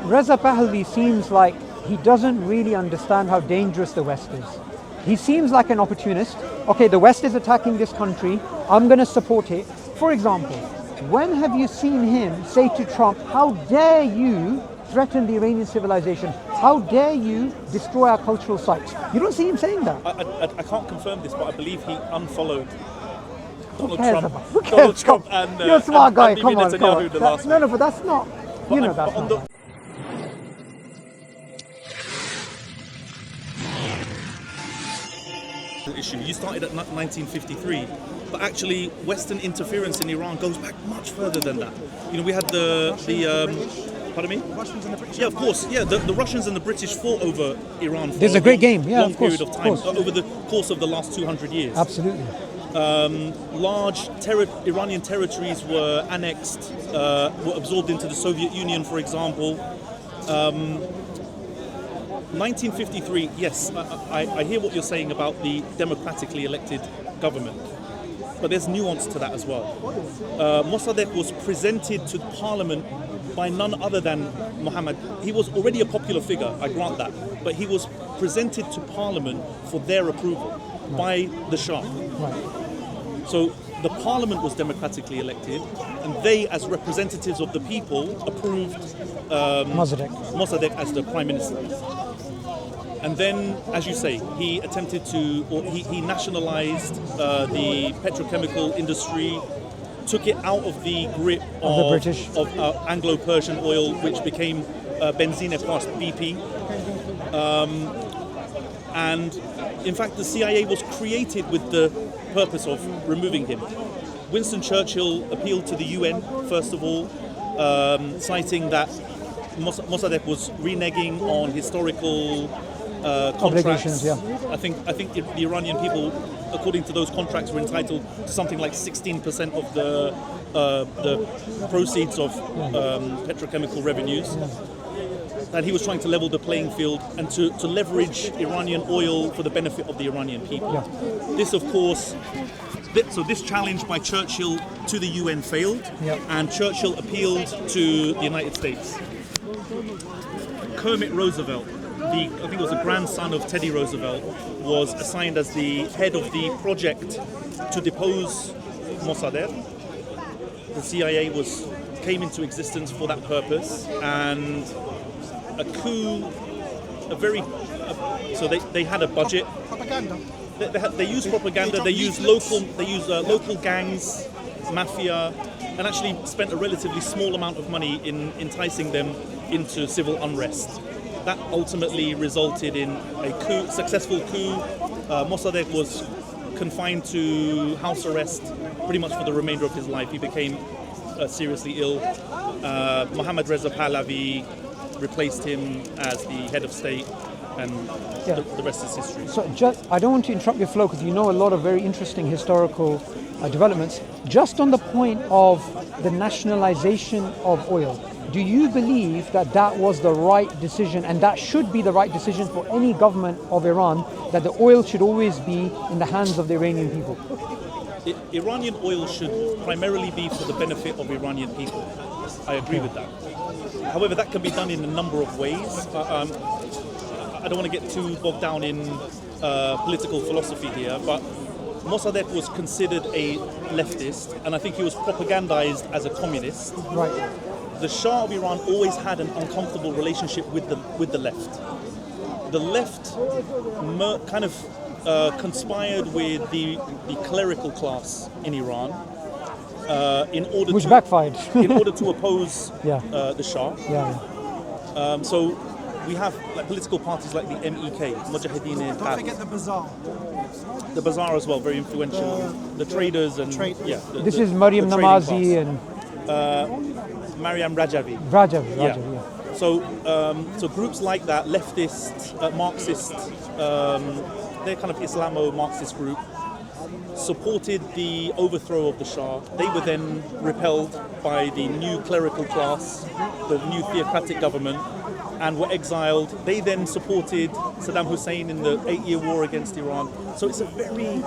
Reza Pahlavi seems like he doesn't really understand how dangerous the West is. He seems like an opportunist. Okay, the West is attacking this country, I'm going to support it. For example, when have you seen him say to Trump, how dare you threaten the Iranian civilization? How dare you destroy our cultural sites? You don't see him saying that. I can't confirm this, but I believe he unfollowed Donald Who cares Trump. about- who Donald cares? Trump and You're a smart guy. and Come Bibi on, come Netanyahu on. the last No, week. no, but that's not. But You know I'm- that's but on not. Issue. You started at 1953, but actually Western interference in Iran goes back much further than that. You know, we had pardon me? Russians and the British. Yeah, of course. Yeah, the Russians and the British fought over Iran for There's a great game. Yeah, long of course, period of of time, course. over the course of the last 200 years. Absolutely. Large Iranian territories were annexed, were absorbed into the Soviet Union, for example. 1953, yes, I hear what you're saying about the democratically elected government, but there's nuance to that as well. Mossadegh was presented to Parliament by none other than Mohammed. He was already a popular figure, I grant that, but he was presented to Parliament for their approval by the Shah. Right. So the Parliament was democratically elected, and they, as representatives of the people, approved Mossadegh as the Prime Minister. And then, as you say, he attempted to, or he nationalized the petrochemical industry, took it out of the grip Of the British. of Anglo-Persian oil, which became Benzine plus BP. And in fact, the CIA was created with the purpose of removing him. Winston Churchill appealed to the UN, first of all, citing that Mossadegh was reneging on historical contracts. Obligations, yeah. I think the Iranian people, according to those contracts, were entitled to something like 16% of the proceeds of petrochemical revenues. That he was trying to level the playing field and to leverage Iranian oil for the benefit of the Iranian people. Yeah. This, of course, so this challenge by Churchill to the UN failed, Yeah. and Churchill appealed to the United States. Kermit Roosevelt, I think it was the grandson of Teddy Roosevelt, was assigned as the head of the project to depose Mossadegh. The CIA came into existence for that purpose, and a coup, so they had a budget. Propaganda. They used propaganda. They used local gangs, mafia, and actually spent a relatively small amount of money in enticing them into civil unrest. That ultimately resulted in a successful coup. Mossadegh was confined to house arrest pretty much for the remainder of his life. He became seriously ill. Mohammad Reza Pahlavi replaced him as the head of state, and the rest is history. So I don't want to interrupt your flow because you know a lot of very interesting historical developments. Just on the point of the nationalization of oil, do you believe that that was the right decision, and that should be the right decision for any government of Iran, that the oil should always be in the hands of the Iranian people? Iranian oil should primarily be for the benefit of Iranian people. I agree with that. However, that can be done in a number of ways. I don't want to get too bogged down in political philosophy here, but Mossadegh was considered a leftist, and I think he was propagandized as a communist. Right. The Shah of Iran always had an uncomfortable relationship with the left. The left kind of conspired with the clerical class in Iran Which backfired. in order to oppose the Shah. Yeah. So we have political parties like the MEK, Mujahideen Don't forget the bazaar. the Bazaar as well, very influential. The traders and This is Maryam the trading Namazi class. and Mariam Rajavi. Rajav. Yeah. Yeah. So groups like that, leftist, Marxist, they're kind of Islamo-Marxist group, supported the overthrow of the Shah. They were then repelled by the new clerical class, the new theocratic government, and were exiled. They then supported Saddam Hussein in the 8-year war against Iran. So it's a very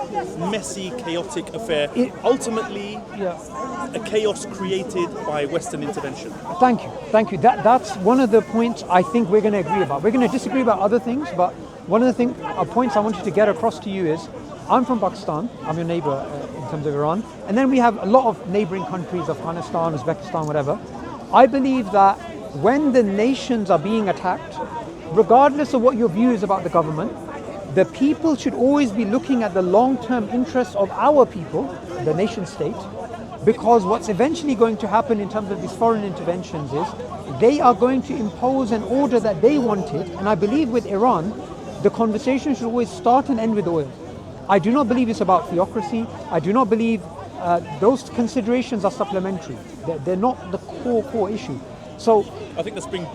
messy, chaotic affair. Ultimately, a chaos created by Western intervention. Thank you. That's one of the points I think we're going to agree about. We're going to disagree about other things, but one of the points I wanted to get across to you is, I'm from Pakistan. I'm your neighbor in terms of Iran, and then we have a lot of neighboring countries, Afghanistan, Uzbekistan, whatever. I believe that when the nations are being attacked, regardless of what your view is about the government, the people should always be looking at the long-term interests of our people, the nation state, because what's eventually going to happen in terms of these foreign interventions is they are going to impose an order that they wanted, and I believe with Iran, the conversation should always start and end with oil. I do not believe it's about theocracy. I do not believe those considerations are supplementary. They're not the core issue. So I think that's being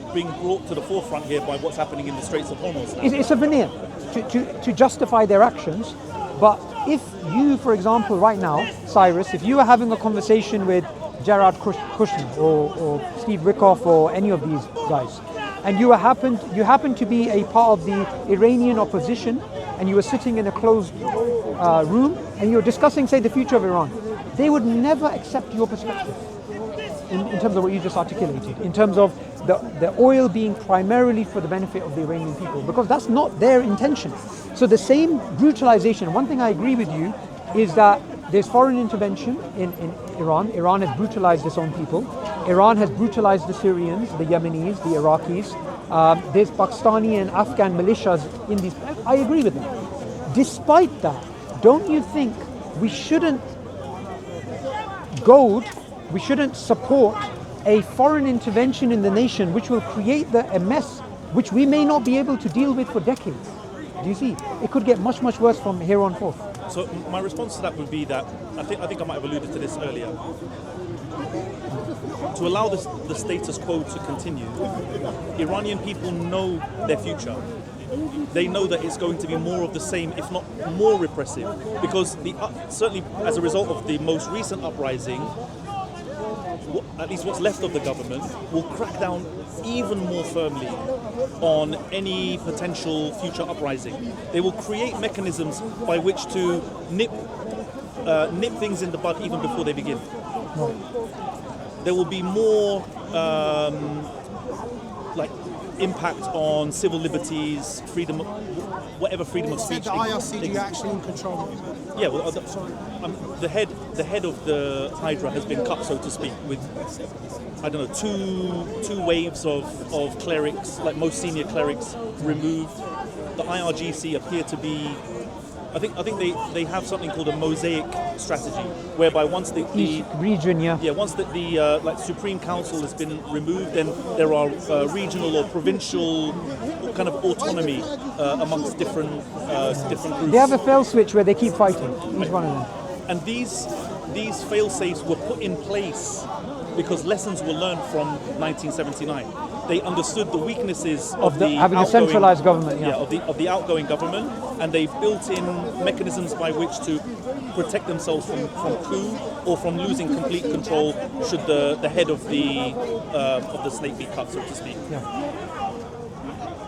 brought to the forefront here by what's happening in the Straits of Hormuz now. It's a veneer to justify their actions. But if you, for example, right now, Cyrus, if you were having a conversation with Jared Kushner or Steve Wickoff or any of these guys, and you happen to be a part of the Iranian opposition, and you were sitting in a closed room, and you were discussing, say, the future of Iran, they would never accept your perspective. In terms of what you just articulated, in terms of the oil being primarily for the benefit of the Iranian people, because that's not their intention. So the same brutalization, one thing I agree with you is that there's foreign intervention in Iran. Iran has brutalized its own people. Iran has brutalized the Syrians, the Yemenis, the Iraqis. There's Pakistani and Afghan militias in these. I agree with them. Despite that, don't you think we shouldn't we shouldn't support a foreign intervention in the nation which will create a mess which we may not be able to deal with for decades? Do you see? It could get much, much worse from here on forth. So my response to that would be that, I think I might have alluded to this earlier, to allow the status quo to continue, Iranian people know their future. They know that it's going to be more of the same, if not more repressive, because certainly as a result of the most recent uprising, at least what's left of the government, will crack down even more firmly on any potential future uprising. They will create mechanisms by which to nip things in the bud even before they begin. There will be more impact on civil liberties, freedom, whatever freedom of speech. The IRC are actually in control. Yeah, well, the head of the Hydra has been cut, so to speak, with I don't know two waves of clerics, like most senior clerics, removed. The IRGC appear to be. I think they have something called a mosaic strategy, whereby once the region, once the Supreme Council has been removed, then there are regional or provincial kind of autonomy amongst different groups. They have a fail switch where they keep fighting, each one of them. And these fail safes were put in place because lessons were learned from 1979. They understood the weaknesses of the having a centralized government, of the outgoing government, and they built in mechanisms by which to protect themselves from coup or from losing complete control should the head of the snake be cut, so to speak. Yeah.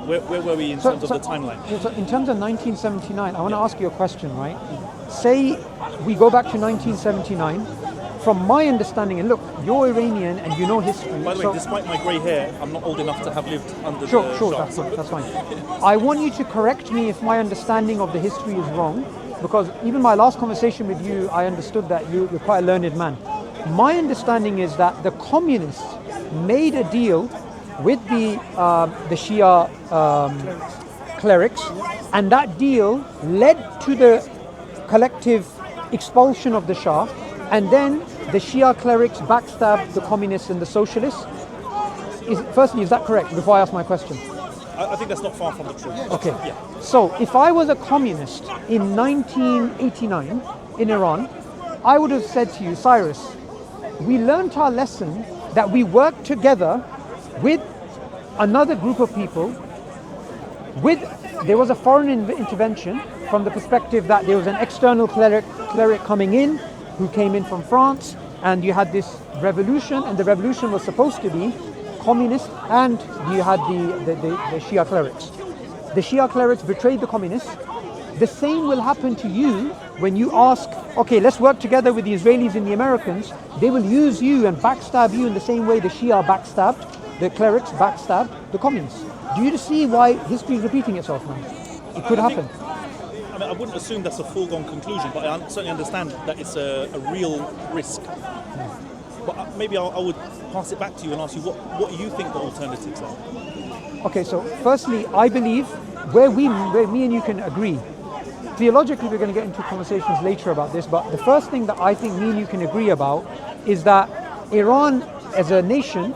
Where were we in terms of the timeline? So in terms of 1979, I want to ask you a question, right? Say we go back to 1979. From my understanding, and look, you're Iranian and you know history. By the way, despite my grey hair, I'm not old enough to have lived under the Sure, shot. that's fine. I want you to correct me if my understanding of the history is wrong, because even my last conversation with you, I understood that you're quite a learned man. My understanding is that the communists made a deal with the Shia clerics, and that deal led to the collective expulsion of the Shah, and then the Shia clerics backstabbed the communists and the socialists. Firstly, is that correct, before I ask my question? I think that's not far from the truth. Okay. Yeah. So, if I was a communist in 1989 in Iran, I would have said to you, Cyrus, we learnt our lesson that we worked together with another group of people. There was a foreign intervention from the perspective that there was an external cleric coming in, who came in from France, and you had this revolution, and the revolution was supposed to be communists and you had the Shia clerics. The Shia clerics betrayed the communists. The same will happen to you when you ask, okay, let's work together with the Israelis and the Americans. They will use you and backstab you in the same way the Shia backstabbed, the clerics backstabbed the communists. Do you see why history is repeating itself now? It could happen. I mean, I wouldn't assume that's a foregone conclusion, but I certainly understand that it's a real risk. But maybe I would pass it back to you and ask you what you think the alternatives are. Okay, so firstly, I believe where me and you can agree. Theologically, we're going to get into conversations later about this, but the first thing that I think me and you can agree about is that Iran as a nation,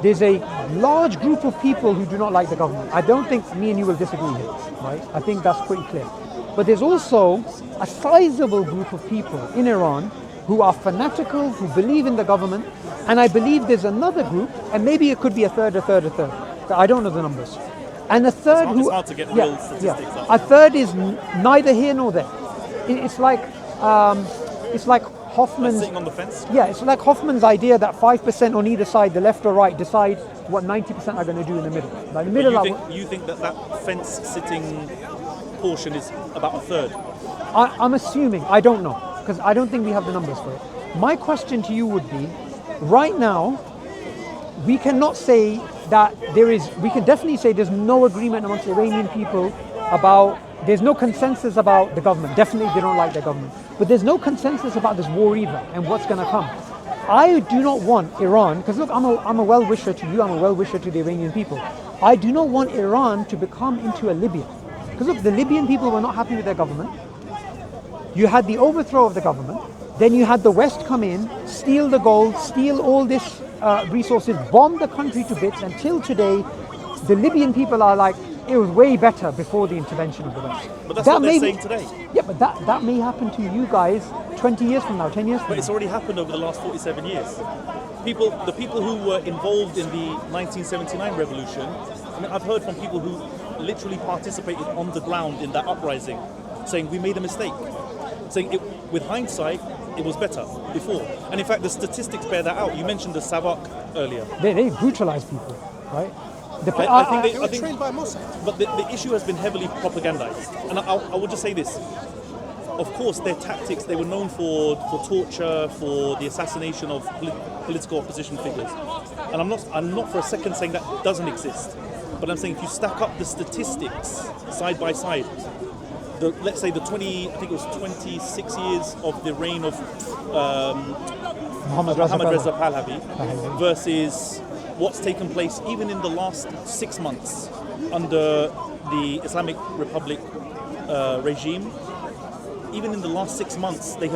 there's a large group of people who do not like the government. I don't think me and you will disagree here, right? I think that's pretty clear. But there's also a sizable group of people in Iran who are fanatical, who believe in the government, and I believe there's another group, and maybe it could be a third. I don't know the numbers. And a third it's hard to get real statistics up. A third is neither here nor there. It's like Hoffman's sitting on the fence. Yeah, it's like Hoffman's idea that 5% on either side, the left or right, decide what 90% are going to do in the middle. Like the middle. You think that fence-sitting portion is about a third? I'm assuming. I don't know because I don't think we have the numbers for it. My question to you would be: right now, we cannot say that there is. We can definitely say there's no agreement amongst Iranian people about. There's no consensus about the government. Definitely, they don't like the government. But there's no consensus about this war either and what's going to come. I do not want Iran, because look, I'm a well-wisher to you, I'm a well-wisher to the Iranian people. I do not want Iran to become into a Libya. Because look, the Libyan people were not happy with their government. You had the overthrow of the government. Then you had the West come in, steal the gold, steal all this resources, bomb the country to bits. Until today, the Libyan people are like, it was way better before the intervention of the West. But that's what they're saying today. Yeah, but that may happen to you guys 20 years from now, 10 years from now. But it's already happened over the last 47 years. The people who were involved in the 1979 revolution, I mean, I've heard from people who literally participated on the ground in that uprising, saying we made a mistake. Saying with hindsight, it was better before. And in fact, the statistics bear that out. You mentioned the Savak earlier. They brutalized people, right? They were trained by Mossad. But the issue has been heavily propagandized. And I will just say this. Of course, their tactics, they were known for torture, for the assassination of political opposition figures. And I'm not for a second saying that doesn't exist. But I'm saying if you stack up the statistics side by side, let's say I think it was 26 years of the reign of Mohammad Reza Pahlavi versus what's taken place even in the last 6 months under the Islamic Republic regime. Even in the last 6 months, they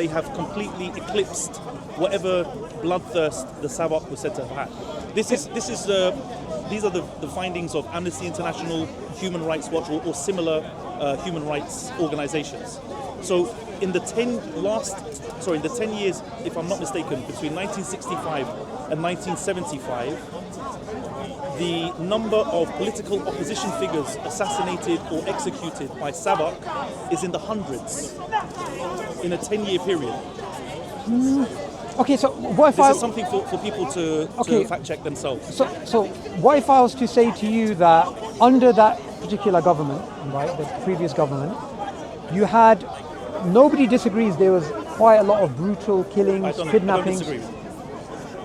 have completely eclipsed whatever bloodthirst the Savak was said to have had. These are the findings of Amnesty International, Human Rights Watch, or similar human rights organizations. So in the 10 years, if I'm not mistaken, between 1965 and 1975, the number of political opposition figures assassinated or executed by Savak is in the hundreds in a 10-year period. Okay, so what if this is something for people to fact check themselves. So what if I was to say to you that under that particular government, right, the previous government, you had, nobody disagrees there was quite a lot of brutal killings, kidnappings, I don't disagree.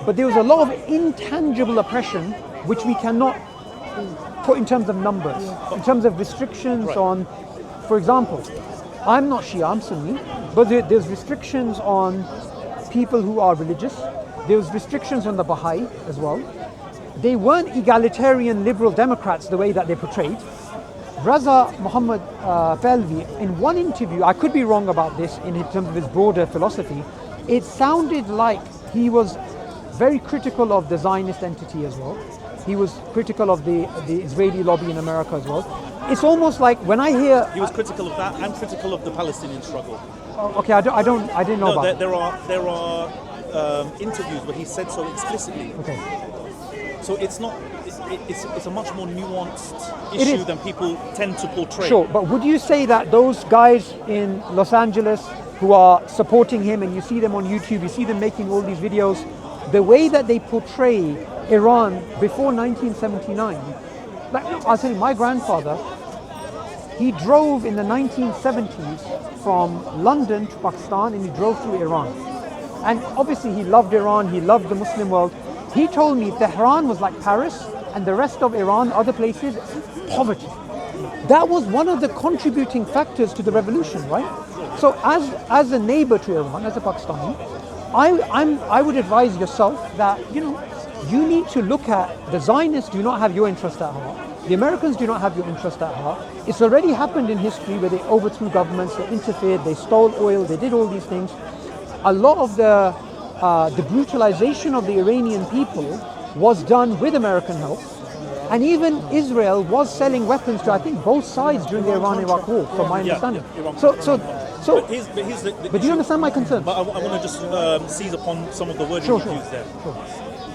But there was a lot of intangible oppression which we cannot put in terms of numbers, in terms of restrictions on, for example, I'm not Shia, I'm Sunni, but there's restrictions on people who are religious. There's restrictions on the Baha'i as well. They weren't egalitarian liberal Democrats the way that they portrayed. Raza Muhammad Pahlavi, in one interview, I could be wrong about this in terms of his broader philosophy, it sounded like he was very critical of the Zionist entity as well. He was critical of the Israeli lobby in America as well. It's almost like when I hear... He was critical of that and critical of the Palestinian struggle. Okay, I didn't know about that. There are interviews where he said so explicitly. Okay. So it's not... It's a much more nuanced issue than people tend to portray. Sure, but would you say that those guys in Los Angeles who are supporting him, and you see them on YouTube, you see them making all these videos, the way that they portray Iran before 1979. Like, I'll tell you, my grandfather, he drove in the 1970s from London to Pakistan, and he drove through Iran. And obviously he loved Iran, he loved the Muslim world. He told me Tehran was like Paris, and the rest of Iran, other places, poverty. That was one of the contributing factors to the revolution, right? So as a neighbor to Iran, as a Pakistani, I would advise yourself that, you need to look at the Zionists do not have your interest at heart. The Americans do not have your interest at heart. It's already happened in history where they overthrew governments, they interfered, they stole oil, they did all these things. A lot of the brutalization of the Iranian people was done with American help. And even Israel was selling weapons to, I think, both sides during the Iran-Iraq war, from my understanding. But do you understand my concern? But I want to just seize upon some of the wording you used there. Sure.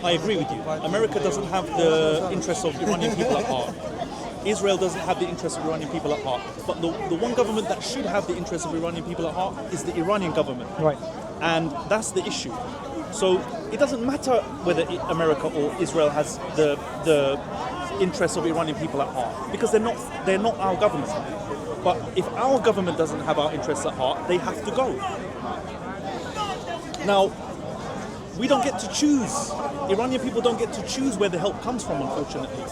I agree with you. America doesn't have the interests of Iranian people at heart. Israel doesn't have the interests of Iranian people at heart. But the one government that should have the interests of Iranian people at heart is the Iranian government. Right. And that's the issue. So it doesn't matter whether America or Israel has the interests of Iranian people at heart, because they're not our government. But if our government doesn't have our interests at heart, they have to go. Now, we don't get to choose. Iranian people don't get to choose where the help comes from, unfortunately.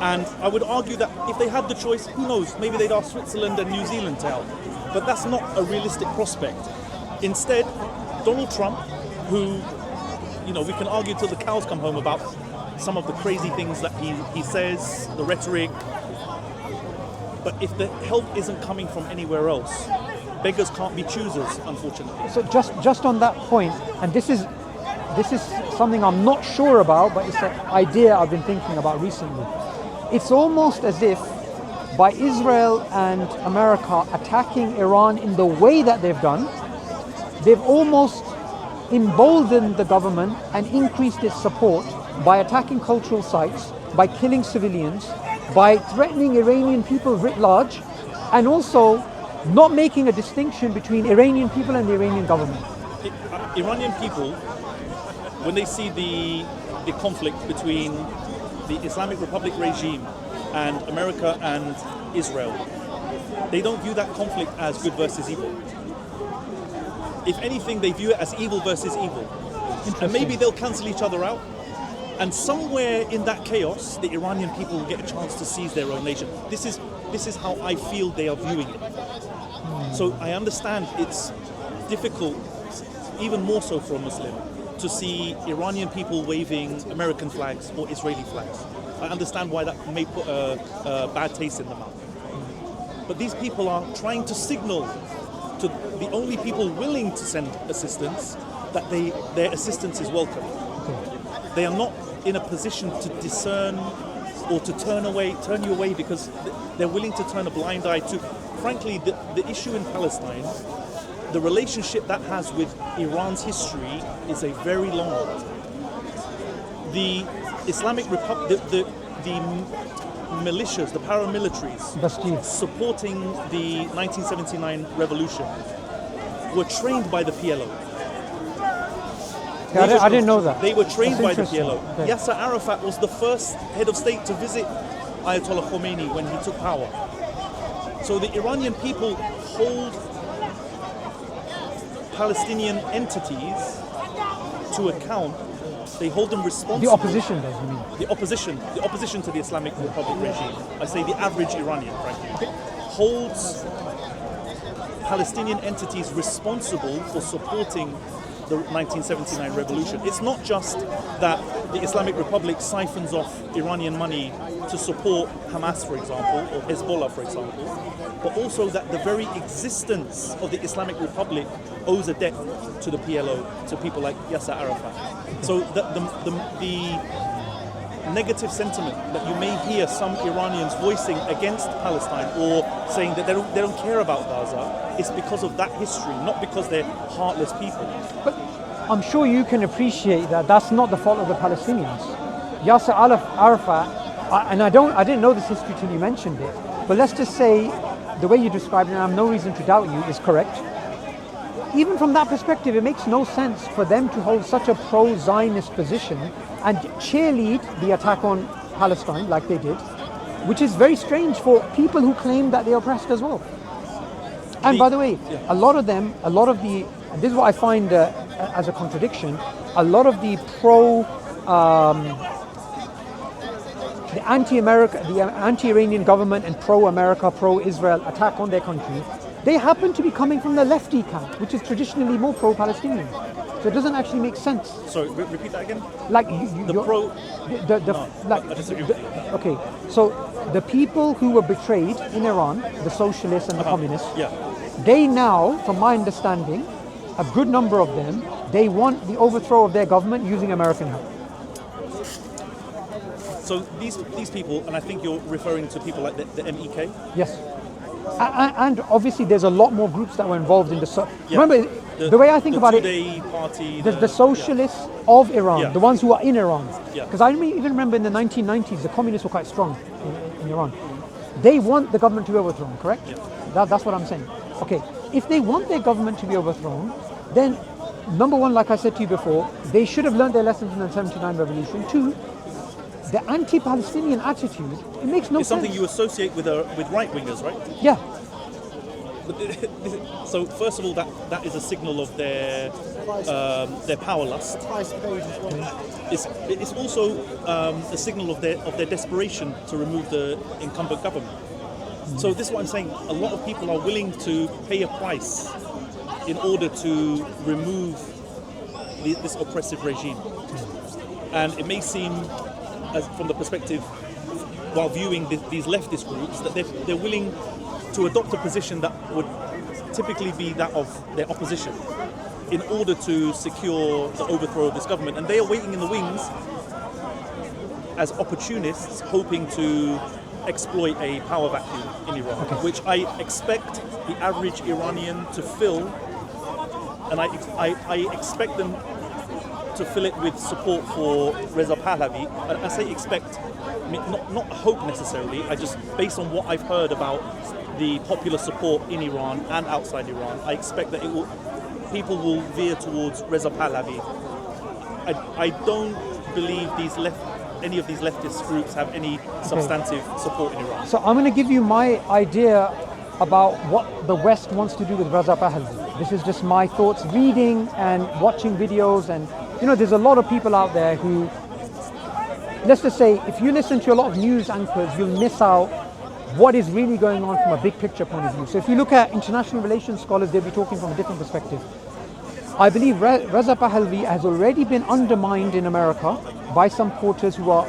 And I would argue that if they had the choice, who knows, maybe they'd ask Switzerland and New Zealand to help. But that's not a realistic prospect. Instead, Donald Trump, who, we can argue till the cows come home about some of the crazy things that he says, the rhetoric. But if the help isn't coming from anywhere else, beggars can't be choosers, unfortunately. So just on that point, and this is something I'm not sure about, but it's an idea I've been thinking about recently. It's almost as if by Israel and America attacking Iran in the way that they've done, they've almost emboldened the government and increased its support by attacking cultural sites, by killing civilians, by threatening Iranian people writ large, and also not making a distinction between Iranian people and the Iranian government. Iranian people, when they see the conflict between the Islamic Republic regime and America and Israel, they don't view that conflict as good versus evil. If anything, they view it as evil versus evil. And maybe they'll cancel each other out. And somewhere in that chaos, the Iranian people will get a chance to seize their own nation. This is how I feel they are viewing it. So I understand it's difficult, even more so for a Muslim, to see Iranian people waving American flags or Israeli flags. I understand why that may put a bad taste in the mouth. But these people are trying to signal to the only people willing to send assistance that their assistance is welcome. They are not in a position to discern or to turn you away because they're willing to turn a blind eye to, frankly, the issue in Palestine. The relationship that has with Iran's history is a very long one. The Islamic Republic, the militias, the paramilitaries supporting the 1979 revolution were trained by the PLO. I didn't know that. They were trained by the PLO. Okay. Yasser Arafat was the first head of state to visit Ayatollah Khomeini when he took power. So the Iranian people hold Palestinian entities to account. They hold them responsible. The opposition does, you mean? The opposition to the Islamic Republic regime. I say the average Iranian, frankly, holds Palestinian entities responsible for supporting the 1979 revolution. It's not just that the Islamic Republic siphons off Iranian money to support Hamas, for example, or Hezbollah, for example, but also that the very existence of the Islamic Republic owes a debt to the PLO, to people like Yasser Arafat. So the negative sentiment that you may hear some Iranians voicing against Palestine or saying that they don't care about Gaza is because of that history, not because they're heartless people. But I'm sure you can appreciate that that's not the fault of the Palestinians. Yasser Arafat, and I didn't know this history till you mentioned it, but let's just say the way you described it, and I have no reason to doubt you, is correct. even from that perspective, it makes no sense for them to hold such a pro-Zionist position and cheerlead the attack on Palestine like they did, which is very strange for people who claim that they're oppressed as well. And by the way, a lot of the, and this is what I find as a contradiction, a lot of the the anti-Iranian government and pro-America, pro-Israel attack on their country, they happen to be coming from the lefty camp, which is traditionally more pro-Palestinian. So it doesn't actually make sense. Sorry, repeat that again? Like I disagree with you. Okay, so the people who were betrayed in Iran, the socialists and the communists, they now, from my understanding, a good number of them, they want the overthrow of their government using American help. So these people, and I think you're referring to people like the MEK? Yes. And obviously there's a lot more groups that were involved in the... Remember, the way I think about it, party, the socialists of Iran, the ones who are in Iran. Because I even remember in the 1990s, the communists were quite strong in Iran. They want the government to be overthrown, correct? That's what I'm saying. Okay, if they want their government to be overthrown, then number one, like I said to you before, they should have learned their lessons in the 79 revolution. Two, the anti-Palestinian attitude, it makes no sense. It's something you associate with right-wingers, right? Yeah. So first of all, that is a signal of their power lust. It's also a signal of their desperation to remove the incumbent government. So this is what I'm saying. A lot of people are willing to pay a price in order to remove this oppressive regime. And it may seem, as from the perspective, while viewing these leftist groups, that they're willing to adopt a position that would typically be that of their opposition in order to secure the overthrow of this government. And they are waiting in the wings as opportunists, hoping to exploit a power vacuum in Iran, which I expect the average Iranian to fill, and I expect them to fill it with support for Reza Pahlavi. I say expect, I mean, not hope necessarily, I just, based on what I've heard about the popular support in Iran and outside Iran, I expect that people will veer towards Reza Pahlavi. I don't believe any of these leftist groups have any substantive support in Iran. So I'm going to give you my idea about what the West wants to do with Reza Pahlavi. This is just my thoughts, reading and watching videos, and there's a lot of people out there who, let's just say, if you listen to a lot of news anchors, you'll miss out what is really going on from a big picture point of view. So if you look at international relations scholars, they'll be talking from a different perspective. I believe Reza Pahlavi has already been undermined in America by some quarters who are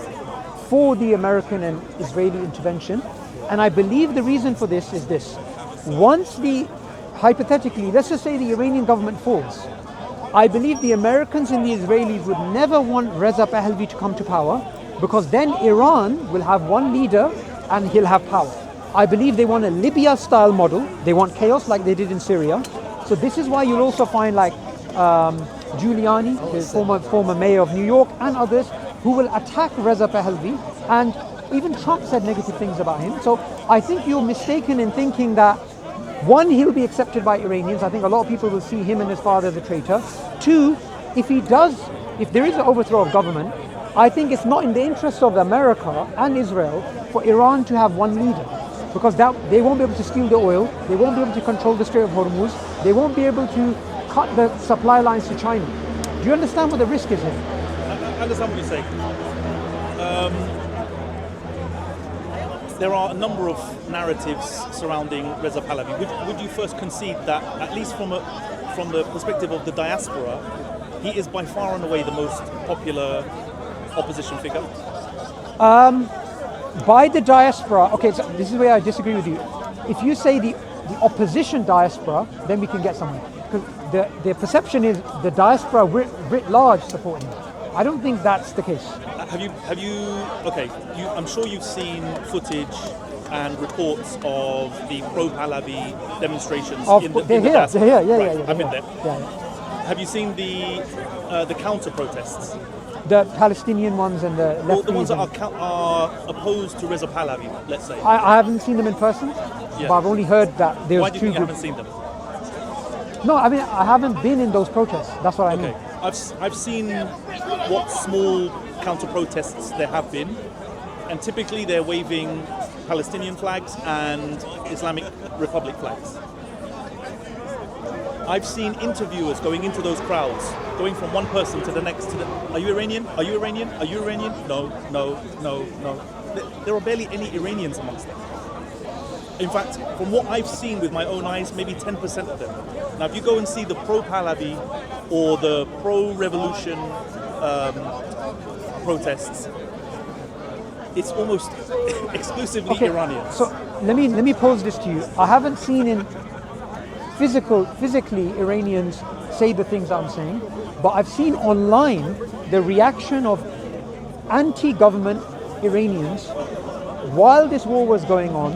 for the American and Israeli intervention. And I believe the reason for this is this. Once hypothetically, let's just say the Iranian government falls, I believe the Americans and the Israelis would never want Reza Pahlavi to come to power, because then Iran will have one leader and he'll have power. I believe they want a Libya-style model. They want chaos like they did in Syria. So this is why you'll also find like Giuliani, the former mayor of New York, and others who will attack Reza Pahlavi, and even Trump said negative things about him. So I think you're mistaken in thinking that, one, he'll be accepted by Iranians. I think a lot of people will see him and his father as a traitor. Two, if there is an overthrow of government, I think it's not in the interest of America and Israel for Iran to have one leader, because they won't be able to steal the oil, they won't be able to control the Strait of Hormuz, they won't be able to cut the supply lines to China. Do you understand what the risk is here? I understand what you're saying. There are a number of narratives surrounding Reza Pahlavi. Would you first concede that, at least from the perspective of the diaspora, he is by far and away the most popular opposition figure? By the diaspora, okay, so this is where I disagree with you. If you say the opposition diaspora, then we can get somewhere. Because the perception is the diaspora writ large supporting him. I don't think that's the case. I'm sure you've seen footage and reports of the pro-Pahlavi demonstrations in the diaspora. They're here, I've been there. Yeah. Have you seen the counter protests? The Palestinian ones and the lefties. The ones that are opposed to Reza Pahlavi, let's say. I haven't seen them in person, but I've only heard that there's Why do you two think you groups. haven't seen them? No, I mean, I haven't been in those protests. That's what I mean. I've seen what small counter-protests there have been, and typically they're waving Palestinian flags and Islamic Republic flags. I've seen interviewers going into those crowds, going from one person to the next. Are you Iranian? Are you Iranian? Are you Iranian? No, no, no, no. There are barely any Iranians amongst them. In fact, from what I've seen with my own eyes, maybe 10% of them. Now, if you go and see the pro-Pahlavi or the pro-revolution protests, it's almost exclusively Iranians. So let me pose this to you. I haven't seen in physically Iranians say the things I'm saying, but I've seen online the reaction of anti-government Iranians while this war was going on,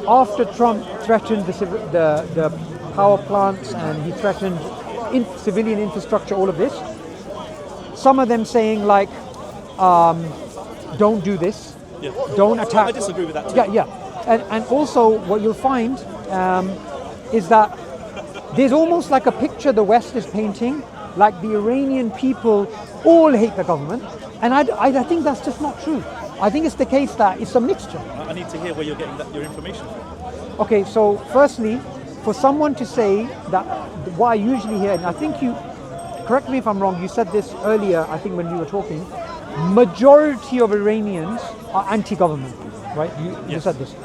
after Trump threatened the power plants and he threatened civilian infrastructure, all of this. Some of them saying like, don't do this, don't attack. I disagree with that too. Yeah. And also what you'll find is that there's almost like a picture the West is painting, like the Iranian people all hate the government. And I think that's just not true. I think it's the case that it's a mixture. I need to hear where you're getting your information from. Okay, so firstly, for someone to say that, what I usually hear, and I think you, correct me if I'm wrong, you said this earlier, I think when we were talking, majority of Iranians are anti-government, right? You said this.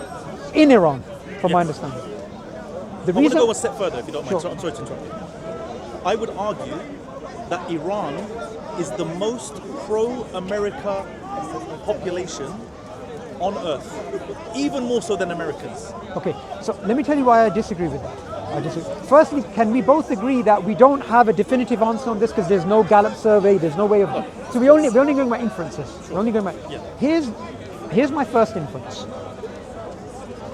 In Iran, from my understanding. I want to go a step further, if you don't mind. Sure. I'm sorry to interrupt you. I would argue that Iran is the most pro-America population on earth, even more so than Americans. Okay, so let me tell you why I disagree with that. Firstly, can we both agree that we don't have a definitive answer on this because there's no Gallup survey, there's no way of... So we're only going by inferences. We're only going by... Here's my first inference.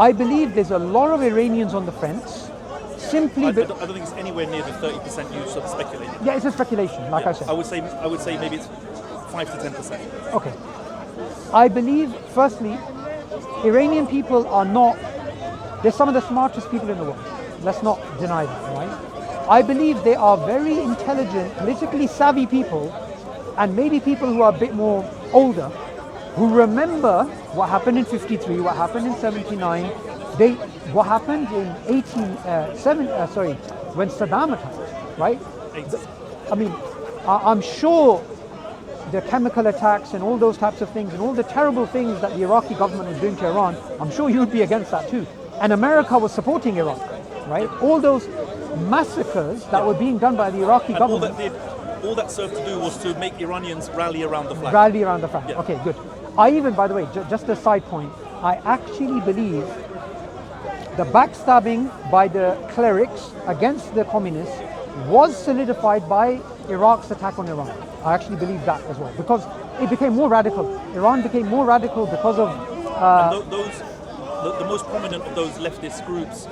I believe there's a lot of Iranians on the fence, simply... I don't think it's anywhere near the 30% you sort of speculated. Yeah, it's a speculation, like I said. I would say maybe it's 5 to 10%. Okay. I believe, firstly, Iranian people are not... They're some of the smartest people in the world. Let's not deny that, right? I believe they are very intelligent, politically savvy people, and maybe people who are a bit more older, who remember what happened in 53, what happened in 79, what happened in when Saddam attacked, right? I mean, I'm sure the chemical attacks and all those types of things and all the terrible things that the Iraqi government was doing to Iran, I'm sure you'd be against that too. And America was supporting Iraq, right? All those massacres that were being done by the Iraqi government. All that served to do was to make Iranians rally around the flag. Rally around the flag. Yeah. Okay, good. I even, by the way, just a side point, I actually believe the backstabbing by the clerics against the communists was solidified by Iraq's attack on Iran. I actually believe that as well, because it became more radical. Iran became more radical because of... the most prominent of those leftist groups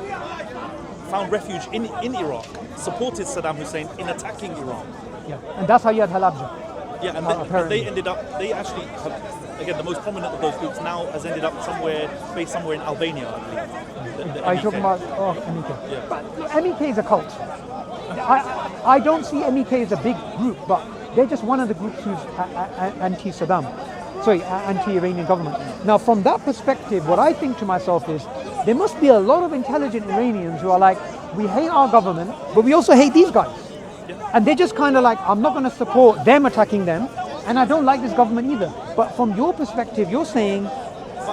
found refuge in Iraq, supported Saddam Hussein in attacking Iran. Yeah, and that's how you had Halabja. Yeah, and they ended up, again, the most prominent of those groups now has ended up based somewhere in Albania, I believe. The Are you talking about MEK? Yeah. But MEK is a cult. I don't see MEK as a big group, but they're just one of the groups who's anti-Iranian government. Now, from that perspective, what I think to myself is, there must be a lot of intelligent Iranians who are like, we hate our government, but we also hate these guys. Yeah. And they're just kind of like, I'm not going to support them attacking them, and I don't like this government either. But from your perspective, you're saying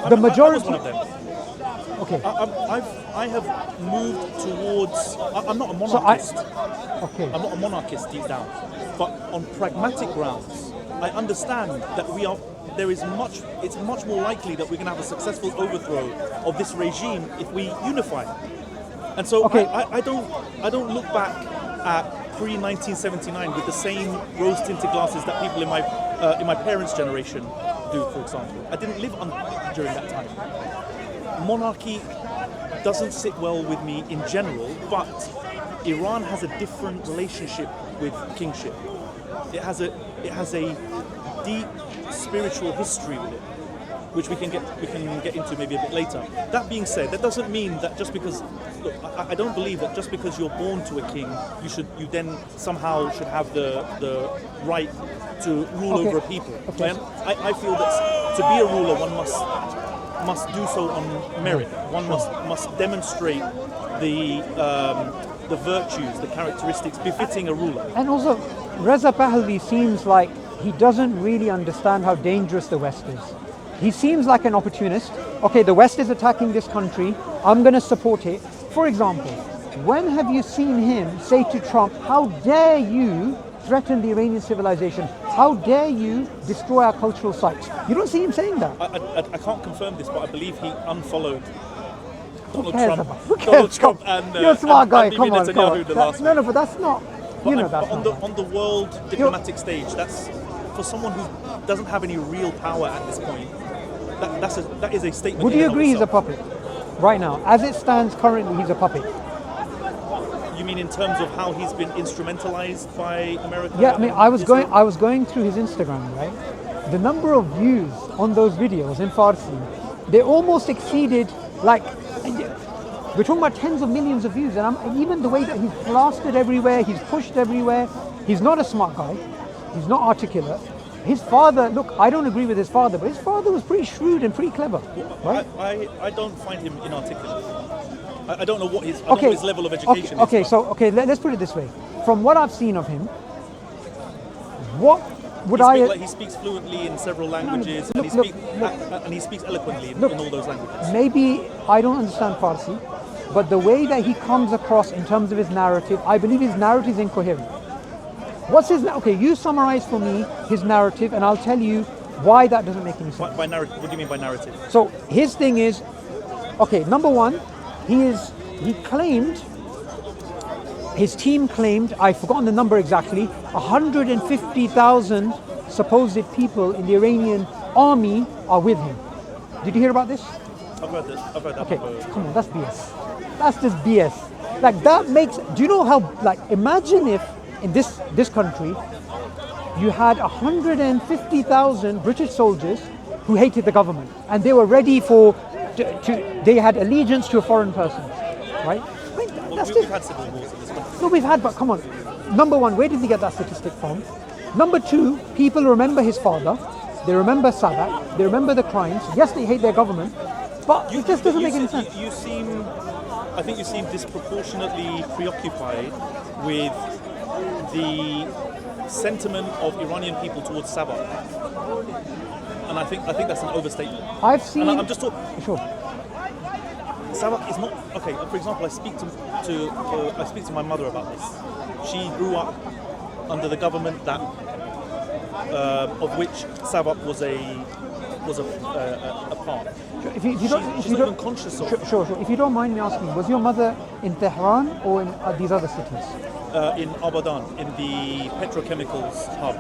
the majority... I was one of them. Okay. I have moved towards... I'm not a monarchist. I'm not a monarchist deep down. But on pragmatic grounds, I understand that it's much more likely that we're going to have a successful overthrow of this regime if we unify. And so I don't look back at pre-1979 with the same rose-tinted glasses that people in my parents' generation do, for example. I didn't live during that time. Monarchy doesn't sit well with me in general, but Iran has a different relationship with kingship. It has a deep spiritual history with it. which we can get into maybe a bit later. That being said, that doesn't mean that just because, look, I don't believe that just because you're born to a king, you then somehow should have the right to rule over a people. Okay. I feel that to be a ruler, one must do so on merit. One must demonstrate the virtues, the characteristics befitting a ruler. And also, Reza Pahlavi seems like he doesn't really understand how dangerous the West is. He seems like an opportunist. Okay, the West is attacking this country, I'm going to support it. For example, when have you seen him say to Trump, how dare you threaten the Iranian civilization? How dare you destroy our cultural sites? You don't see him saying that. I can't confirm this, but I believe he unfollowed Donald Who cares? Donald Trump and you're a smart guy. and Come Bibi on, Netanyahu the last no, week. but that's not. You know that's But not. on the world diplomatic stage, that's for someone who doesn't have any real power at this point. That is a statement. Would in you and of agree he's a itself. puppet? Right now, as it stands currently, he's a puppet. You mean in terms of how he's been instrumentalized by America? Yeah, I mean, and I was Israel? going through his Instagram, right? The number of views on those videos in Farsi, they almost exceeded, like, we're talking about tens of millions of views, and even the way that he's plastered everywhere, he's pushed everywhere. He's not a smart guy. He's not articulate. His father, look, I don't agree with his father, but his father was pretty shrewd and pretty clever, right? I don't find him inarticulate. I don't know what his, I don't know what his level of education is. Okay, let's put it this way. From what I've seen of him, what would He speaks fluently in several languages, and he speaks eloquently in all those languages. Maybe I don't understand Farsi, but the way that he comes across in terms of his narrative, I believe his narrative is incoherent. What's his? Okay, you summarize for me his narrative, and I'll tell you why that doesn't make any sense. By narrative, what do you mean by narrative? So his thing is, okay, number one, he claimed, his team claimed, I've forgotten the number exactly, 150,000 supposed people in the Iranian army are with him. Did you hear about this? I've heard this. I've heard that. Okay, come on, that's BS. That's just BS. Like that makes, do you know how, like, imagine if in this country you had 150,000 British soldiers who hated the government and they were ready they had allegiance to a foreign person, right? I mean, We've had civil wars in this country. No, we've had, but come on. Number one, where did he get that statistic from? Number two, people remember his father, they remember Sadat, they remember the crimes. Yes, they hate their government, but it just doesn't make any sense. I think you seem disproportionately preoccupied with the sentiment of Iranian people towards Sabah, and I think that's an overstatement. I've seen. And I'm just talking. Sure. Sabah is not okay. For example, I speak to my mother about this. She grew up under the government that of which Sabah was a part. She's not even conscious of. Sure. If you don't mind me asking, was your mother in Tehran or in these other cities? In Abadan, in the petrochemicals hub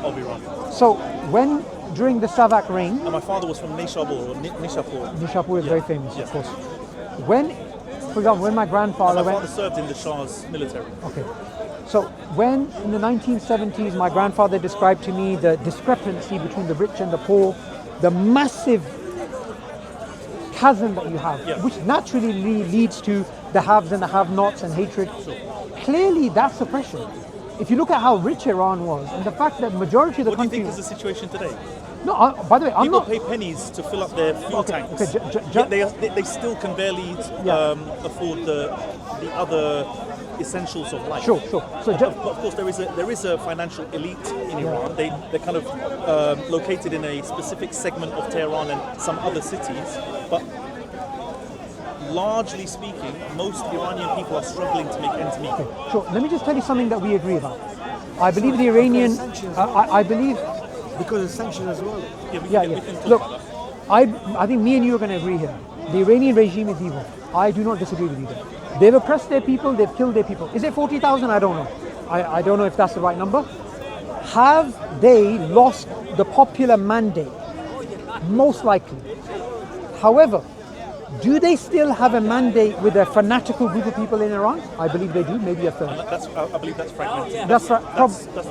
of Iran. So during the Savak reign, and my father was from Nishapur. Nishapur is very famous, yes. of course. For example, when my grandfather my father served in the Shah's military. Okay. So when in the 1970s my grandfather described to me the discrepancy between the rich and the poor, the massive chasm that you have, which naturally leads to the haves and the have-nots and hatred. Sure. Clearly that's oppression. If you look at how rich Iran was and the fact that majority of the What do country... you think is the situation today? No, by the way, I'm People not... pay pennies to fill up their fuel tanks. Okay, Yet they still can barely afford the other essentials of life. Sure. So of course, there is a financial elite in Iran. They're kind of located in a specific segment of Tehran and some other cities, but largely speaking, most Iranian people are struggling to make ends meet. Okay, sure. Let me just tell you something that we agree about. I believe the Iranian... I believe... Because of sanctions as well. We can talk Look, about that. I think me and you are going to agree here. The Iranian regime is evil. I do not disagree with you there. They've oppressed their people, they've killed their people. Is it 40,000? I don't know. I don't know if that's the right number. Have they lost the popular mandate? Most likely. However, do they still have a mandate with a fanatical group of people in Iran? I believe they do, maybe a third. I believe that's fragmented.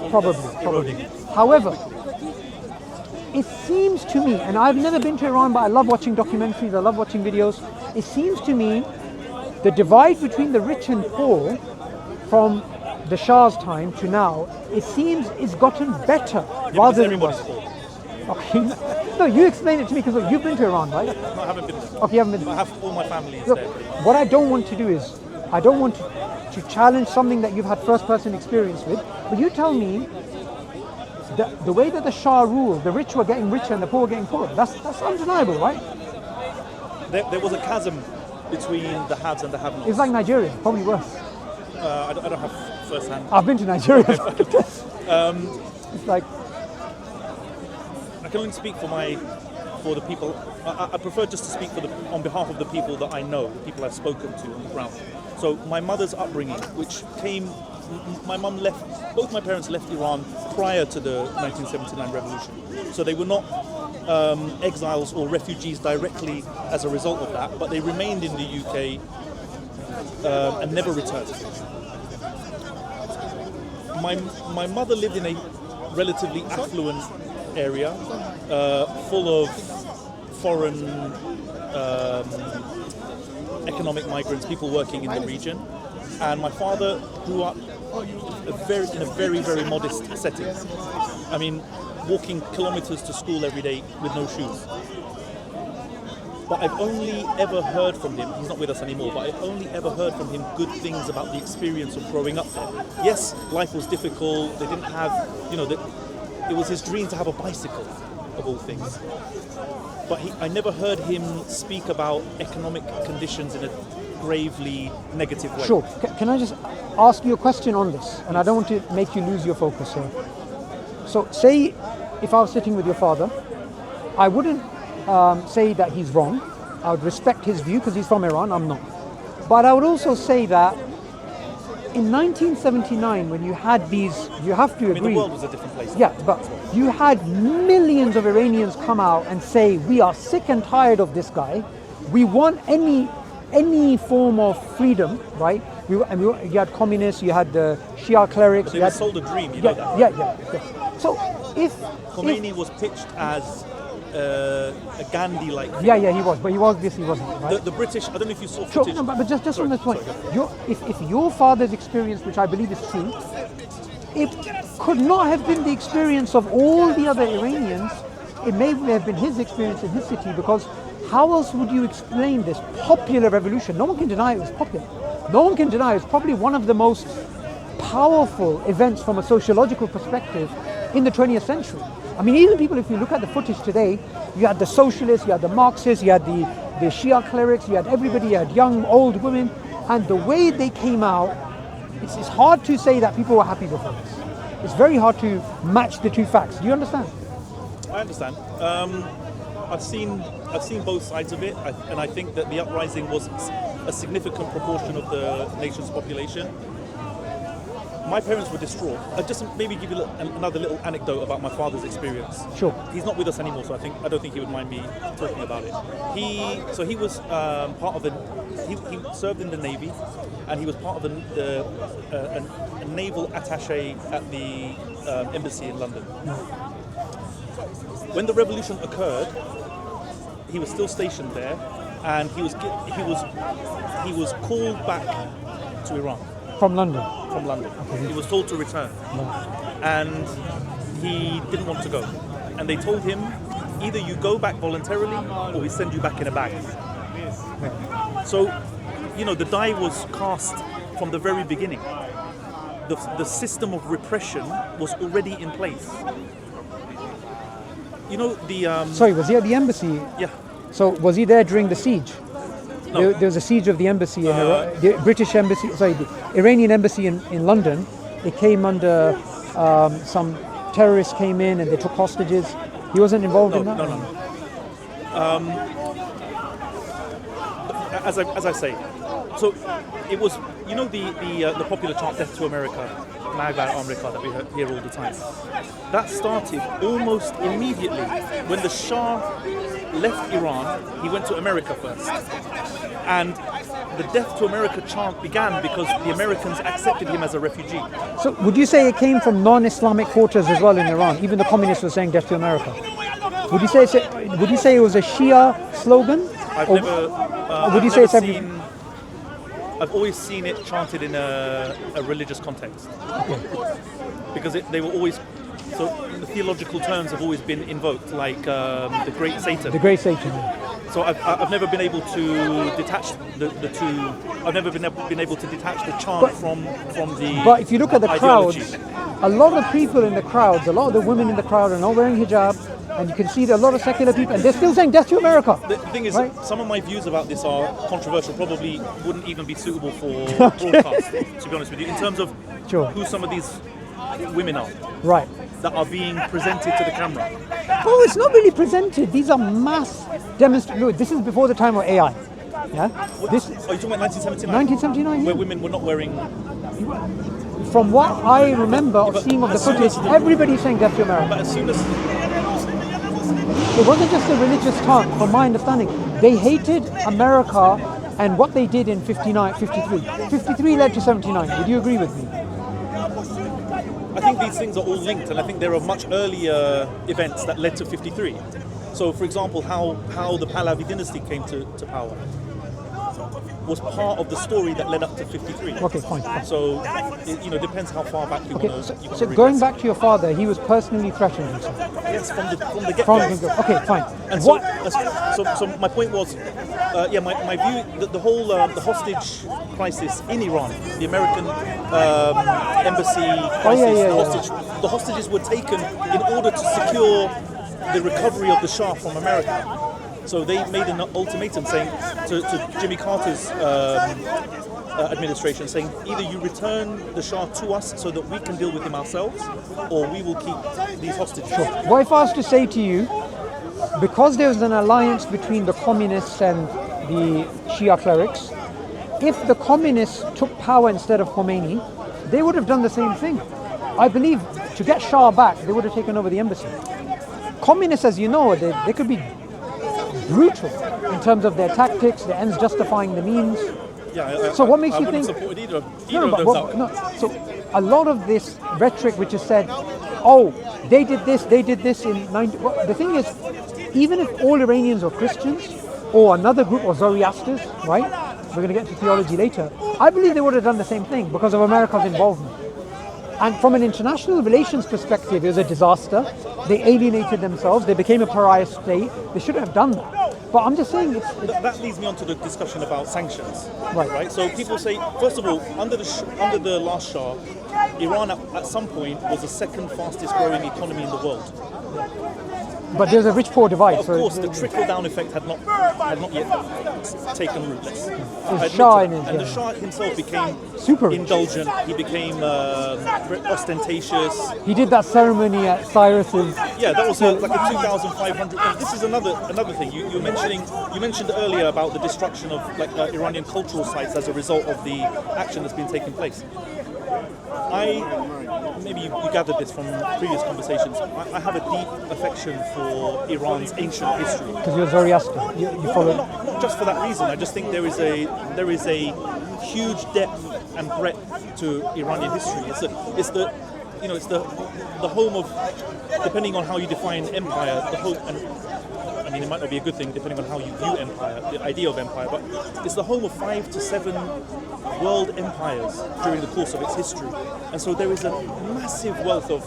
Probably. eroding. However, it seems to me, and I've never been to Iran, but I love watching documentaries, I love watching videos. It seems to me the divide between the rich and poor from the Shah's time to now, it seems it's gotten better rather than worse. Okay. No, you explain it to me because you've been to Iran, right? No, I haven't been there. Okay, you haven't been I have all my family is Look, there. what I don't want to do is, I don't want to challenge something that you've had first-person experience with, but you tell me the way that the Shah ruled, the rich were getting richer and the poor were getting poorer. That's undeniable, right? There was a chasm between the haves and the have-nots. It's like Nigeria, probably worse. I don't have first-hand. I've been to Nigeria. It's like, I can only speak for the people. I prefer just to speak on behalf of the people that I know, the people I've spoken to on the ground. So my mother's upbringing, which came, my mum left, both my parents left Iran prior to the 1979 revolution. So they were not exiles or refugees directly as a result of that, but they remained in the UK and never returned. My mother lived in a relatively affluent area, full of foreign economic migrants, people working in the region, and my father grew up in a very, very modest setting. I mean, walking kilometers to school every day with no shoes. But I've only ever heard from him, he's not with us anymore, but I've only ever heard from him good things about the experience of growing up there. Yes, life was difficult, they didn't have, it was his dream to have a bicycle, of all things. But I never heard him speak about economic conditions in a gravely negative way. sure. Can I just ask you a question on this? And I don't want to make you lose your focus here. So say if I was sitting with your father, I wouldn't say that he's wrong. I would respect his view because he's from Iran, I'm not. But I would also say that in 1979, when you had these, you have to agree. I mean, the world was a different place. Yeah, but you had millions of Iranians come out and say, we are sick and tired of this guy. We want any form of freedom, right? You had communists, you had the Shia clerics. But they were sold a dream, you know that. Yeah. So if Khomeini was pitched as a Gandhi-like. Yeah, he was, but he obviously wasn't, right? The British, I don't know if you saw Sure, footage. no, but just Sorry, on this point, sorry, if your father's experience, which I believe is true, it could not have been the experience of all the other Iranians. It may have been his experience in his city, because how else would you explain this popular revolution? No one can deny it was popular. No one can deny it's probably one of the most powerful events from a sociological perspective in the 20th century. I mean, even people, if you look at the footage today, you had the socialists, you had the Marxists, you had the Shia clerics, you had everybody, you had young, old women, and the way they came out, it's hard to say that people were happy before this. It's very hard to match the two facts. Do you understand? I understand. I've seen both sides of it, and I think that the uprising was a significant proportion of the nation's population. My parents were distraught. I'll just maybe give you another little anecdote about my father's experience. Sure. He's not with us anymore, so I don't think he would mind me talking about it. He was part of he served in the Navy, and he was part of a naval attaché at the embassy in London. When the revolution occurred, he was still stationed there, and he was called back to Iran. From London? From London. Okay. He was told to return. And he didn't want to go. And they told him, either you go back voluntarily or we send you back in a bag. So, the die was cast from the very beginning. The system of repression was already in place. Sorry, was he at the embassy? Yeah. So was he there during the siege? No. There was a siege of the embassy in Iran, the British embassy, the Iranian embassy in London. It came under some terrorists came in and they took hostages. He wasn't involved in that? No. As I say, so it was, the popular chant "Death to America," "Magbar America" that we hear all the time. That started almost immediately when the Shah left Iran. He went to America first, and the "Death to America" chant began because the Americans accepted him as a refugee. So would you say it came from non-Islamic quarters as well in Iran? Even the communists were saying "Death to America"? Would you say it was a Shia slogan? I've Or- never. would I've you say never it's every- seen. I've always seen it chanted in a religious context because they were always. So the theological terms have always been invoked, like the Great Satan. The Great Satan. So I've never been able to detach the two. I've never been able to detach the chant from the. But if you look at the ideology. crowds, a lot of people in the crowds, a lot of the women in the crowd are not wearing hijab, and you can see that a lot of secular people, and they're still saying death to America. The thing is, Right. some of my views about this are controversial. Probably wouldn't even be suitable for broadcast. To be honest with you, in terms of Sure. who some of these women are Right. that are being presented to the camera. Oh, it's not really presented. These are mass demonstrations. Look, this is before the time of AI. Yeah. This Are you talking about 1979? 1979. Where Yeah. women were not wearing. From what I remember of seeing of the as soon footage, as- everybody's saying death to America. But as soon as It wasn't just a religious chant, from my understanding. They hated America and what they did in 59, 53. 53 led to 79. Would you agree with me? I think these things are all linked, and I think there are much earlier events that led to 53. So, for example, how the Pahlavi dynasty came to power was part of the story that led up to 53. Okay, fine. So, it depends how far back you Okay, want so, to. so going back to your father, he was personally threatened, you said. Yes, from the get-go. Okay, fine. And What? so my point was, my view, the whole the hostage crisis in Iran, the American embassy crisis, the hostages were taken in order to secure the recovery of the Shah from America. So they made an ultimatum saying to Jimmy Carter's administration, saying either you return the Shah to us so that we can deal with him ourselves, or we will keep these hostages. What if I was to say to you, because there was an alliance between the communists and the Shia clerics, if the communists took power instead of Khomeini, they would have done the same thing. I believe to get Shah back, they would have taken over the embassy. Communists, as you know, they could be brutal in terms of their tactics, the ends justifying the means. Yeah. So what makes you I wouldn't think? support either of No, those but outcomes. so a lot of this rhetoric which is said, oh, they did this in 90. Well, the thing is, even if all Iranians were Christians or another group or Zoroasters, right? We're going to get to theology later. I believe they would have done the same thing because of America's involvement. And from an international relations perspective, it was a disaster. They alienated themselves. They became a pariah state. They shouldn't have done that. But I'm just saying That leads me on to the discussion about sanctions. Right. So people say, first of all, under the last Shah, Iran at some point was the second fastest growing economy in the world. But there's a rich-poor divide. Of course, the trickle-down effect had not yet taken root. I admit Shah to in that. his, And the yeah. Shah himself became Super rich. indulgent. He became ostentatious. He did that ceremony at Cyrus's. Yeah, that was like a 2,500. And this is another thing. You mentioned earlier about the destruction of Iranian cultural sites as a result of the action that's been taking place. Maybe you gathered this from previous conversations. I have a deep affection for Iran's ancient history. Because you're Zoroaster. You follow. Not just for that reason. I just think there is a huge depth and breadth to Iranian history. It's the home of, depending on how you define empire, the home, and I mean it might not be a good thing depending on how you view empire, the idea of empire, but it's the home of 5 to 7 world empires during the course of its history, and so there is a massive wealth of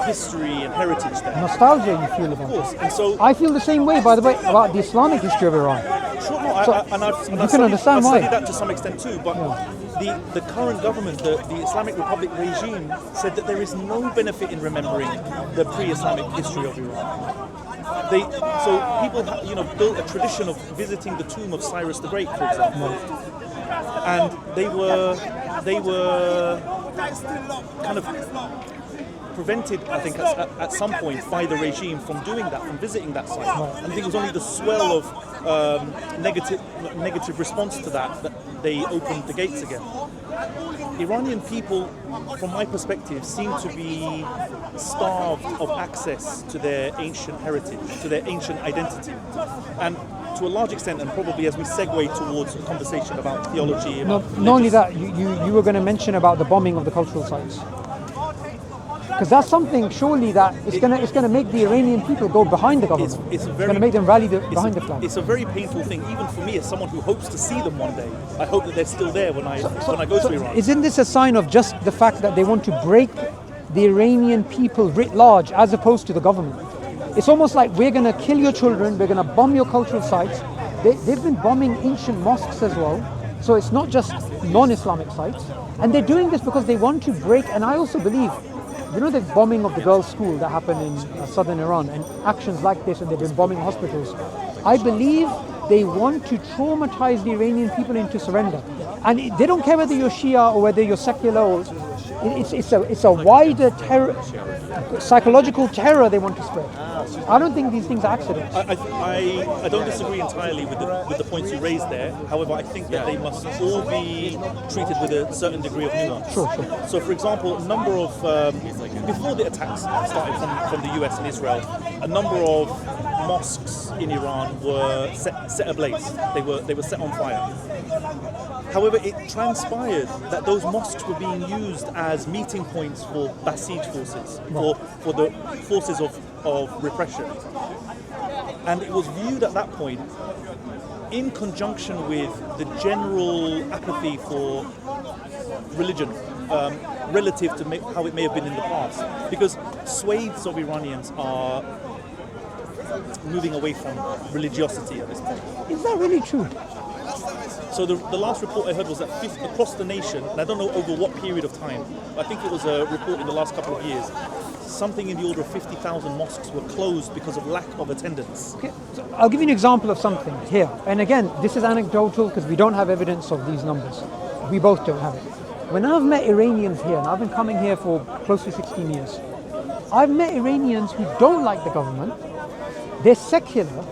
history and heritage there. Nostalgia you feel about Of course, it. and so I feel the same way, by the way, about the Islamic history of Iran. sure, no, So, and I've you can understand I've why. studied that to some extent too, but the current government, the Islamic Republic regime, said that there is no benefit in remembering the pre-Islamic history of Iran. So people, built a tradition of visiting the tomb of Cyrus the Great, for example, and they were kind of prevented, I think, at some point by the regime from doing that, from visiting that site. And I think it was only the swell of negative response to that they opened the gates again. Iranian people, from my perspective, seem to be starved of access to their ancient heritage, to their ancient identity. And to a large extent, and probably as we segue towards a conversation about theology, Not only that, you were going to mention about the bombing of the cultural sites. Because that's something surely that it's gonna make the Iranian people go behind the government. It's going to make them rally behind the flag. It's a very painful thing, even for me as someone who hopes to see them one day. I hope that they're still there when I go to Iran. Isn't this a sign of just the fact that they want to break the Iranian people writ large as opposed to the government? It's almost like we're going to kill your children, we're going to bomb your cultural sites. They've been bombing ancient mosques as well. So it's not just non-Islamic sites. And they're doing this because they want to break, and I also believe, you know, the bombing of the girls' school that happened in southern Iran and actions like this, and they've been bombing hospitals. I believe they want to traumatize the Iranian people into surrender. And they don't care whether you're Shia or whether you're secular. Or, it's a wider psychological terror they want to spread. I don't think these things are accidents. I don't disagree entirely with the points you raised there. However, I think that they must all be treated with a certain degree of nuance. Sure. So, for example, a number of before the attacks started from the US and Israel, a number of mosques in Iran were set ablaze. They were set on fire. However, it transpired that those mosques were being used as meeting points for Basij forces, for the forces of repression. And it was viewed at that point, in conjunction with the general apathy for religion, relative to how it may have been in the past. Because swathes of Iranians are moving away from religiosity at this point. Is that really true? So the last report I heard was that across the nation, and I don't know over what period of time, I think it was a report in the last couple of years, something in the order of 50,000 mosques were closed because of lack of attendance. Okay, so I'll give you an example of something here. And again, this is anecdotal because we don't have evidence of these numbers. We both don't have it. When I've met Iranians here, and I've been coming here for close to 16 years, I've met Iranians who don't like the government. They're secular.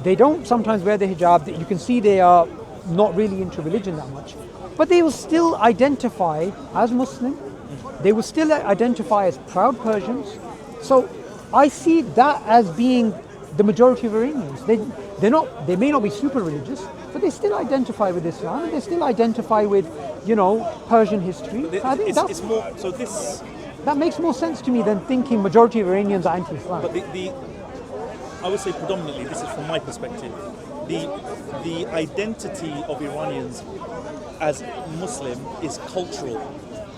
They don't sometimes wear the hijab. You can see they are not really into religion that much. But they will still identify as Muslim. They will still identify as proud Persians. So I see that as being the majority of Iranians. They may not be super religious, but they still identify with Islam. They still identify with, Persian history. I think that makes more sense to me than thinking majority of Iranians are anti-Islam. But I would say predominantly, this is from my perspective, the identity of Iranians as Muslim is cultural,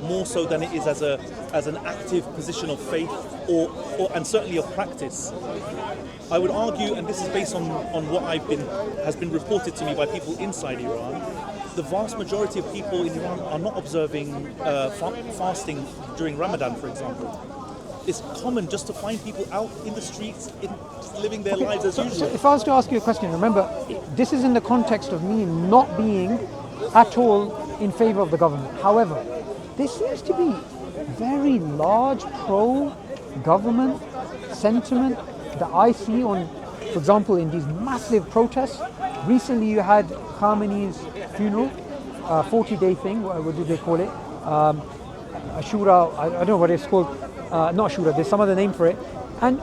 more so than it is as an active position of faith or and certainly of practice. I would argue, and this is based on what has been reported to me by people inside Iran, the vast majority of people in Iran are not observing fasting during Ramadan, for example. It's common just to find people out in the streets, living their lives as usual. So if I was to ask you a question, remember, this is in the context of me not being at all in favor of the government. However, there seems to be very large pro-government sentiment that I see on, for example, in these massive protests. Recently you had Khamenei's funeral, 40-day thing, what do they call it? Ashura, I don't know what it's called. Not Ashura, there's some other name for it. And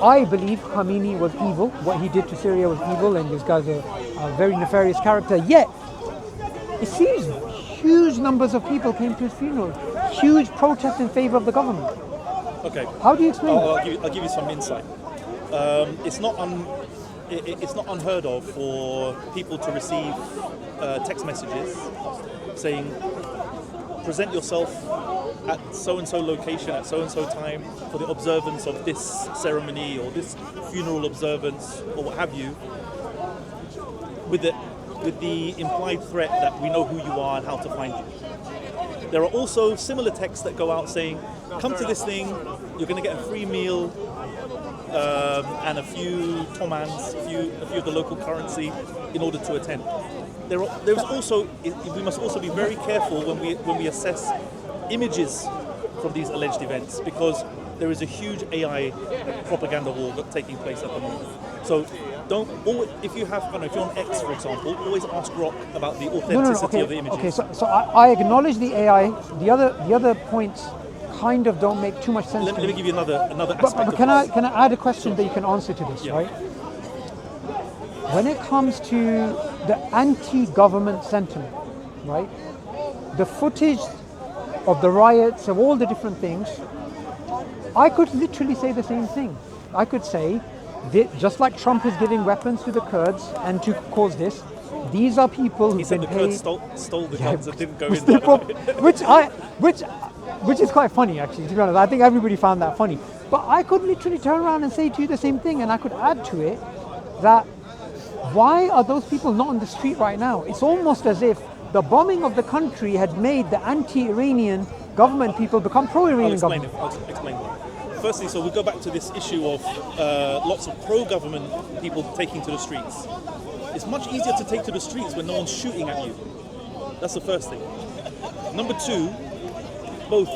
I believe Khamenei was evil. What he did to Syria was evil, and this guy's a very nefarious character. Yet, it seems huge numbers of people came to his funeral. Huge protests in favor of the government. Okay. How do you explain that? I'll give you some insight. It's not unheard of for people to receive text messages saying, present yourself at so-and-so location at so-and-so time for the observance of this ceremony or this funeral observance or what have you, with the implied threat that we know who you are and how to find you. There are also similar texts that go out saying, come to this thing, you're going to get a free meal and a few tomans, a few of the local currency in order to attend. We must also be very careful when we assess images from these alleged events, because there is a huge AI propaganda war taking place at the moment. So if you're on X, for example, always ask Grok about the authenticity of the images. Okay, so I acknowledge the AI. The other points kind of don't make too much sense to me. Let me give you another aspect. But can I add a question that you can answer to this, right? When it comes to the anti-government sentiment, right? The footage of the riots, of all the different things, I could literally say the same thing. I could say, just like Trump is giving weapons to the Kurds and to cause this, these are people He who've said been the paid. Kurds stole the guns and didn't go which in they there. prob- which is quite funny, actually, to be honest. I think everybody found that funny. But I could literally turn around and say to you the same thing, and I could add to it that why are those people not on the street right now? It's almost as if the bombing of the country had made the anti-Iranian government people become I'll pro-Iranian explain government. it. I'll explain it. Firstly, so we go back to this issue of lots of pro-government people taking to the streets. It's much easier to take to the streets when no one's shooting at you. That's the first thing. Number two, both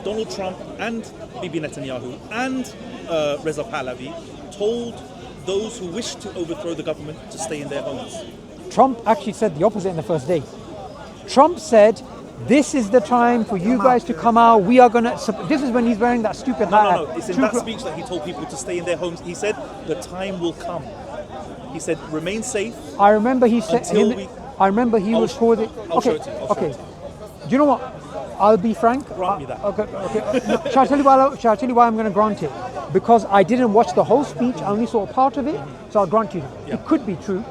Donald Trump and Bibi Netanyahu and Reza Pahlavi told those who wished to overthrow the government to stay in their homes. Trump actually said the opposite in the first day. Trump said, this is the time for you guys to come out. We are going to... This is when he's wearing that stupid hat. No. It's in that speech that he told people to stay in their homes. He said, the time will come. He said, remain safe. I remember he said... I remember he was called it... I'll show it to you. I'll show Okay. it to you. Do you know what? I'll be frank. Grant me that. Okay. No, shall I tell you why I'm going to grant it? Because I didn't watch the whole speech. I only saw a part of it. So I'll grant you that. Yeah. It could be true.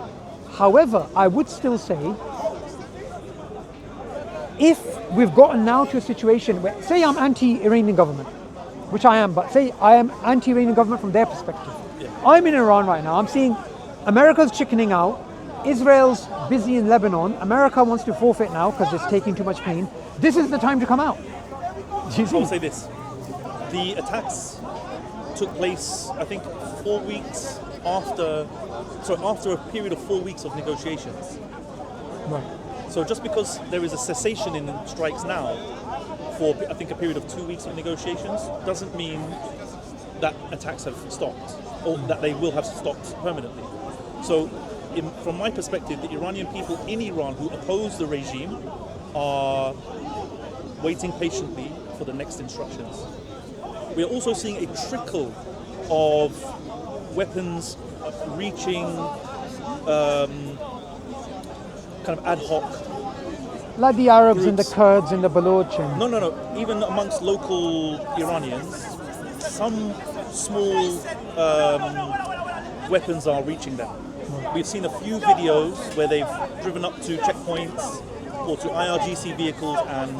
However, I would still say, if we've gotten now to a situation where, say I'm anti-Iranian government, which I am, but say I am anti-Iranian government from their perspective. Yeah. I'm in Iran right now. I'm seeing America's chickening out. Israel's busy in Lebanon. America wants to forfeit now because it's taking too much pain. This is the time to come out. Do you see? I'll say this. The attacks took place, I think, 4 weeks after a period of 4 weeks of negotiations. Right. So just because there is a cessation in strikes now for, I think, a period of 2 weeks of negotiations, doesn't mean that attacks have stopped or that they will have stopped permanently. So from my perspective, the Iranian people in Iran who oppose the regime are waiting patiently for the next instructions. We are also seeing a trickle of weapons reaching kind of ad hoc. Like the Arabs groups. and the Kurds and the Baloch. And No. Even amongst local Iranians, some small weapons are reaching them. We've seen a few videos where they've driven up to checkpoints or to IRGC vehicles and